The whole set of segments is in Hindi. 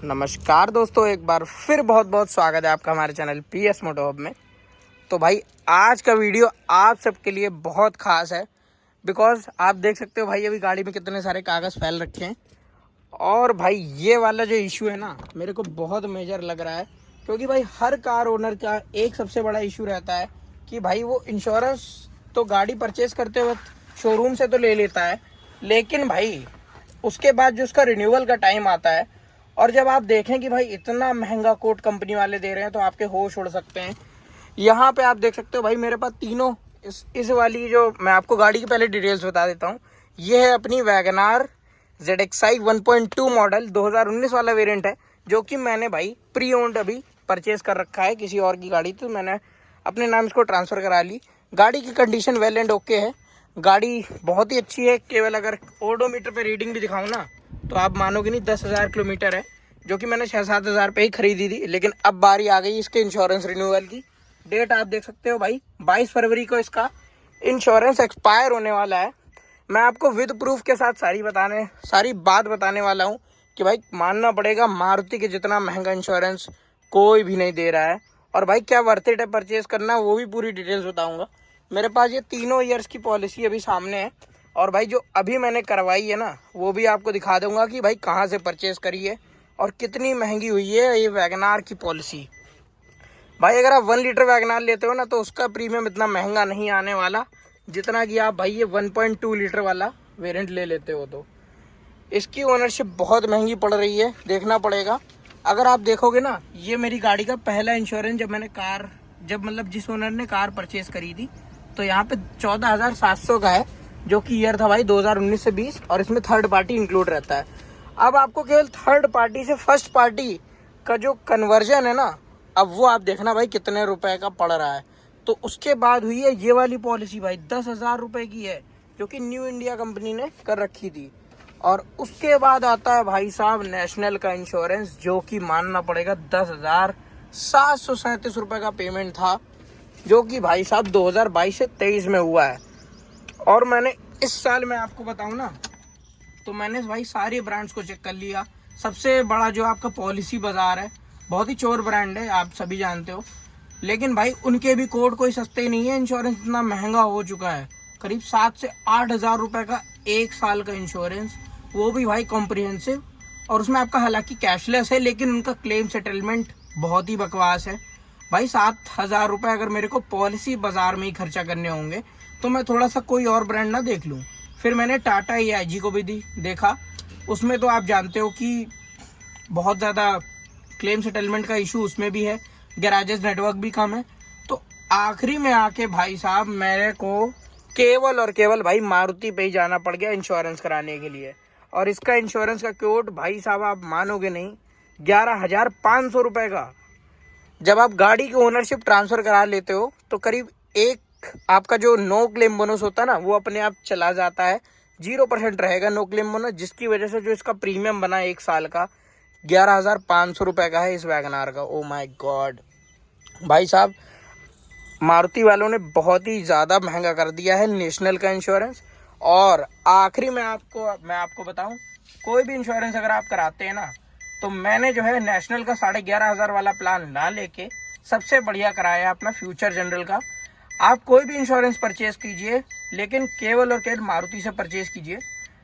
नमस्कार दोस्तों, एक बार फिर बहुत बहुत स्वागत है आपका हमारे चैनल PS मोटो हब में। तो भाई आज का वीडियो आप सबके लिए बहुत ख़ास है बिकॉज़ आप देख सकते हो भाई अभी गाड़ी में कितने सारे कागज़ फैल रखे हैं। और भाई ये वाला जो इशू है ना, मेरे को बहुत मेजर लग रहा है क्योंकि भाई हर कार ओनर का एक सबसे बड़ा इशू रहता है कि भाई वो इंश्योरेंस तो गाड़ी परचेज़ करते वक्त शोरूम से तो ले लेता है, लेकिन भाई उसके बाद जो उसका रिन्यूअल का टाइम आता है और जब आप देखें कि भाई इतना महंगा कोट कंपनी वाले दे रहे हैं तो आपके होश उड़ सकते हैं। यहाँ पे आप देख सकते हो भाई मेरे पास तीनों इस वाली जो मैं आपको गाड़ी की पहले डिटेल्स बता देता हूँ। ये है अपनी वैगनार ZXi 1.2 मॉडल 2019 वाला वेरिएंट है, जो कि मैंने भाई प्री ओन्ड अभी परचेज कर रखा है किसी और की गाड़ी, तो मैंने अपने नाम इसको ट्रांसफ़र करा ली। गाड़ी की कंडीशन वेल एंड ओके है, गाड़ी बहुत ही अच्छी है। केवल अगर ओडोमीटर पे रीडिंग भी दिखाऊँ ना तो आप मानोगे नहीं, 10,000 किलोमीटर है, जो कि मैंने 6-7 हज़ार पे ही खरीदी थी। लेकिन अब बारी आ गई इसके इंश्योरेंस रिन्यूअल की। डेट आप देख सकते हो भाई 22 फरवरी को इसका इंश्योरेंस एक्सपायर होने वाला है। मैं आपको विद प्रूफ के साथ सारी बात बताने वाला हूँ कि भाई मानना पड़ेगा, मारुति के जितना महंगा इंश्योरेंस कोई भी नहीं दे रहा है। और भाई क्या वर्थ इट है परचेज़ करना, वो भी पूरी डिटेल्स बताऊँगा। मेरे पास ये तीनों ईयर्स की पॉलिसी अभी सामने है और भाई जो अभी मैंने करवाई है ना वो भी आपको दिखा दूंगा कि भाई कहाँ से परचेज़ करी है और कितनी महंगी हुई है ये वैगनार की पॉलिसी। भाई अगर आप 1 लीटर वैगनार लेते हो ना तो उसका प्रीमियम इतना महंगा नहीं आने वाला जितना कि आप भाई ये 1.2 लीटर वाला वेरिएंट ले लेते हो। तो इसकी ओनरशिप बहुत महंगी पड़ रही है, देखना पड़ेगा। अगर आप देखोगे ना, ये मेरी गाड़ी का पहला इंश्योरेंस जब जिस ओनर ने कार परचेज़ करी थी तो यहाँ पे 14,700 का है, जो कि ईयर था भाई 2019 से 20, और इसमें थर्ड पार्टी इंक्लूड रहता है। अब आपको केवल थर्ड पार्टी से फर्स्ट पार्टी का जो कन्वर्जन है ना, अब वो आप देखना भाई कितने रुपए का पड़ रहा है। तो उसके बाद हुई है ये वाली पॉलिसी भाई 10,000 रुपये की है, जो कि न्यू इंडिया कंपनी ने कर रखी थी। और उसके बाद आता है भाई साहब नेशनल का इंश्योरेंस, जो कि मानना पड़ेगा 10,737 रुपये का पेमेंट था, जो कि भाई साहब 2022 से 23 में हुआ है। और मैंने इस साल मैं आपको बताऊं ना तो मैंने भाई सारे ब्रांड्स को चेक कर लिया। सबसे बड़ा जो आपका पॉलिसी बाजार है, बहुत ही चोर ब्रांड है, आप सभी जानते हो, लेकिन भाई उनके भी कोड कोई सस्ते नहीं है। इंश्योरेंस इतना महंगा हो चुका है, करीब 7 से 8 हज़ार रुपये का एक साल का इंश्योरेंस, वो भी भाई कॉम्प्रिहेंसिव। और उसमें आपका हालांकि कैशलेस है, लेकिन उनका क्लेम सेटलमेंट बहुत ही बकवास है भाई। 7,000 रुपये अगर मेरे को पॉलिसी बाजार में ही खर्चा करने होंगे तो मैं थोड़ा सा कोई और ब्रांड ना देख लूँ। फिर मैंने टाटा AIG को भी देखा, उसमें तो आप जानते हो कि बहुत ज़्यादा क्लेम सेटलमेंट का इशू उसमें भी है, गैराजेस नेटवर्क भी कम है। तो आखिरी में आके भाई साहब मेरे को केवल और केवल भाई मारुति पे ही जाना पड़ गया इंश्योरेंस कराने के लिए। और इसका इंश्योरेंस का कोड भाई साहब आप मानोगे नहीं, 11,500 रुपये का। जब आप गाड़ी की ओनरशिप ट्रांसफ़र करा लेते हो तो करीब एक आपका जो नो क्लेम बोनस होता है ना वो अपने आप चला जाता है, 0% रहेगा नो क्लेम बोनस, जिसकी वजह से जो इसका प्रीमियम बना एक साल का 11,500 रुपये का है इस वैगनार का। ओ माय गॉड भाई साहब, मारुति वालों ने बहुत ही ज़्यादा महंगा कर दिया है नेशनल का इंश्योरेंस। और आखिरी में मैं आपको बताऊं, कोई भी इंश्योरेंस अगर आप कराते हैं ना तो मैंने जो है नेशनल का 11,500 वाला प्लान ना लेके सबसे बढ़िया कराया अपना फ्यूचर जनरल का। आप कोई भी इंश्योरेंस परचेज कीजिए, लेकिन केवल और केवल मारुति से परचेज कीजिए,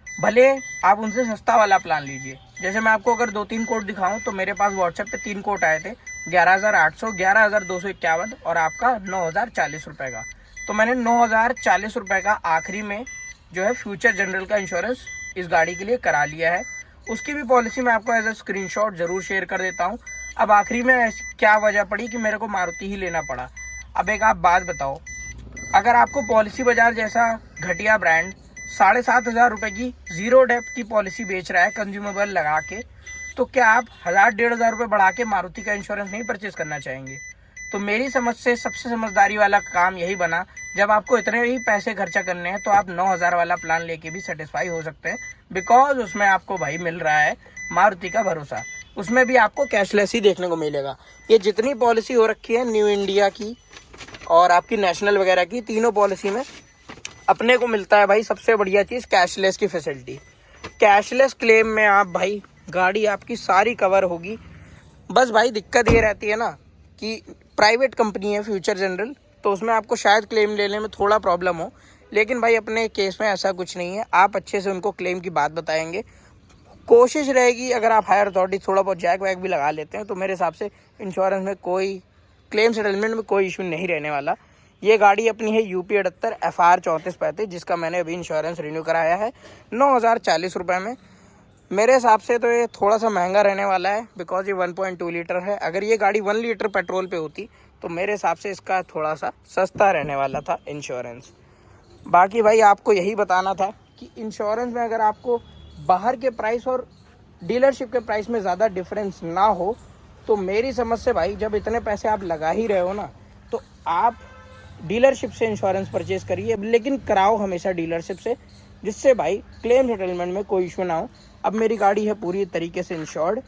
भले आप उनसे सस्ता वाला प्लान लीजिए। जैसे मैं आपको अगर 2-3 कोड दिखाऊं तो मेरे पास व्हाट्सएप पे 3 कोड आए थे, 11,800, 11,251 और आपका 9,040 रुपये का। तो मैंने 9,040 रुपये का आखिरी में जो है फ्यूचर जनरल का इंश्योरेंस इस गाड़ी के लिए करा लिया है। उसकी भी पॉलिसी मैं आपको एज अ स्क्रीनशॉट ज़रूर शेयर कर देता हूँ। अब आखिरी में क्या वजह पड़ी कि मेरे को मारुति ही लेना पड़ा। अब एक आप बात बताओ, अगर आपको पॉलिसी बाजार जैसा घटिया ब्रांड 7,500 रुपये की जीरो डेप्थ की पॉलिसी बेच रहा है कंज्यूमेबल लगा के, तो क्या आप 1,000-1,500 रुपये बढ़ा के मारुति का इंश्योरेंस नहीं परचेज करना चाहेंगे? तो मेरी समझ से सबसे समझदारी वाला काम यही बना, जब आपको इतने ही पैसे खर्चा करने हैं तो आप 9,000 वाला प्लान लेके भी सेटिस्फाई हो सकते हैं, बिकॉज उसमें आपको भाई मिल रहा है मारुति का भरोसा। उसमें भी आपको कैशलेस ही देखने को मिलेगा। ये जितनी पॉलिसी हो रखी है न्यू इंडिया की और आपकी नेशनल वगैरह की, तीनों पॉलिसी में अपने को मिलता है भाई सबसे बढ़िया चीज़ कैशलेस की फैसिलिटी। कैशलेस क्लेम में आप भाई गाड़ी आपकी सारी कवर होगी। बस भाई दिक्कत ये रहती है ना कि प्राइवेट कंपनी है फ्यूचर जनरल, तो उसमें आपको शायद क्लेम लेने में थोड़ा प्रॉब्लम हो, लेकिन भाई अपने केस में ऐसा कुछ नहीं है। आप अच्छे से उनको क्लेम की बात बताएंगे, कोशिश रहेगी अगर आप हायर अथॉरिटी थोड़ा बहुत जैक वैक भी लगा लेते हैं तो मेरे हिसाब से इंश्योरेंस में कोई क्लेम सेटलमेंट में कोई इशू नहीं रहने वाला। ये गाड़ी अपनी है UP 78 FR 3435, जिसका मैंने अभी इंश्योरेंस रिन्यू कराया है 9,040 रुपये में। मेरे हिसाब से तो ये थोड़ा सा महंगा रहने वाला है, बिकॉज ये 1.2 लीटर है। अगर ये गाड़ी 1 लीटर पेट्रोल पे होती तो मेरे हिसाब से इसका थोड़ा सा सस्ता रहने वाला था इंश्योरेंस। बाकी भाई आपको यही बताना था कि इंश्योरेंस में अगर आपको बाहर के प्राइस और डीलरशिप के प्राइस में ज़्यादा डिफरेंस ना हो तो मेरी समझ से भाई जब इतने पैसे आप लगा ही रहे हो ना, तो आप डीलरशिप से इंश्योरेंस परचेज करिए, लेकिन कराओ हमेशा डीलरशिप से, जिससे भाई क्लेम सेटलमेंट में कोई इशू ना हो। अब मेरी गाड़ी है पूरी तरीके से इंश्योर्ड।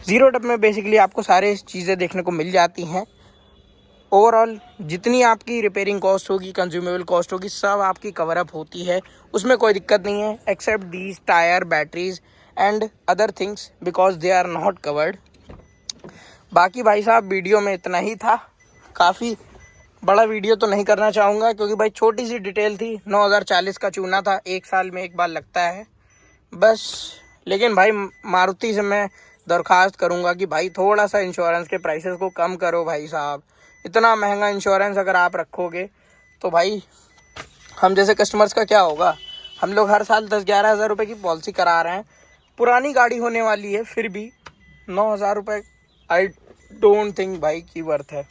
ज़ीरो डब में बेसिकली आपको सारे चीज़ें देखने को मिल जाती हैं। ओवरऑल जितनी आपकी रिपेयरिंग कॉस्ट होगी, कंज्यूमेबल कॉस्ट होगी, सब आपकी कवर अप होती है, उसमें कोई दिक्कत नहीं है, except these tyre, batteries and other things because they are not covered. बाकी भाई साहब वीडियो में इतना ही था, काफ़ी बड़ा वीडियो तो नहीं करना चाहूँगा क्योंकि भाई छोटी सी डिटेल थी। 9,040 का चूना था, 1 साल में एक बार लगता है बस। लेकिन भाई मारुति से मैं दरख्वास्त करूँगा कि भाई थोड़ा सा इंश्योरेंस के प्राइसेस को कम करो भाई साहब। इतना महंगा इंश्योरेंस अगर आप रखोगे तो भाई हम जैसे कस्टमर्स का क्या होगा। हम लोग हर साल 10-11 हज़ार रुपये की पॉलिसी करा रहे हैं, पुरानी गाड़ी होने वाली है, फिर भी 9,000 रुपये आई डोंट थिंक भाई की वर्थ है।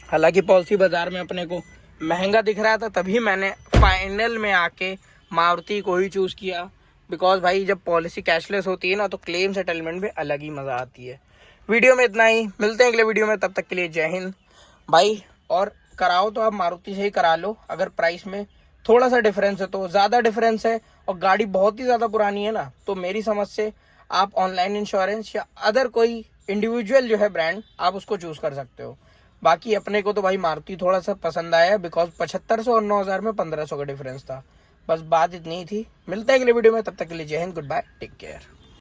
हालांकि पॉलिसी बाज़ार में अपने को महंगा दिख रहा था, तभी मैंने फाइनल में आके मारुति को ही चूज़ किया, बिकॉज भाई जब पॉलिसी कैशलेस होती है ना तो क्लेम सेटलमेंट में अलग ही मज़ा आती है। वीडियो में इतना ही, मिलते हैं अगले वीडियो में, तब तक के लिए जय हिंद भाई। और कराओ तो आप मारुति से ही करा लो, अगर प्राइस में थोड़ा सा डिफरेंस है तो, ज़्यादा डिफरेंस है और गाड़ी बहुत ही ज़्यादा पुरानी है ना, तो मेरी समझ से आप ऑनलाइन इंश्योरेंस या अदर कोई इंडिविजुअल जो है ब्रांड, आप उसको चूज़ कर सकते हो। बाकी अपने को तो भाई मारुति थोड़ा सा पसंद आया, बिकॉज 7500 और 9,000 में 1500 का डिफरेंस था। बस बात इतनी ही थी। मिलते हैं अगले वीडियो में, तब तक के लिए जय Hind, good bye, take care.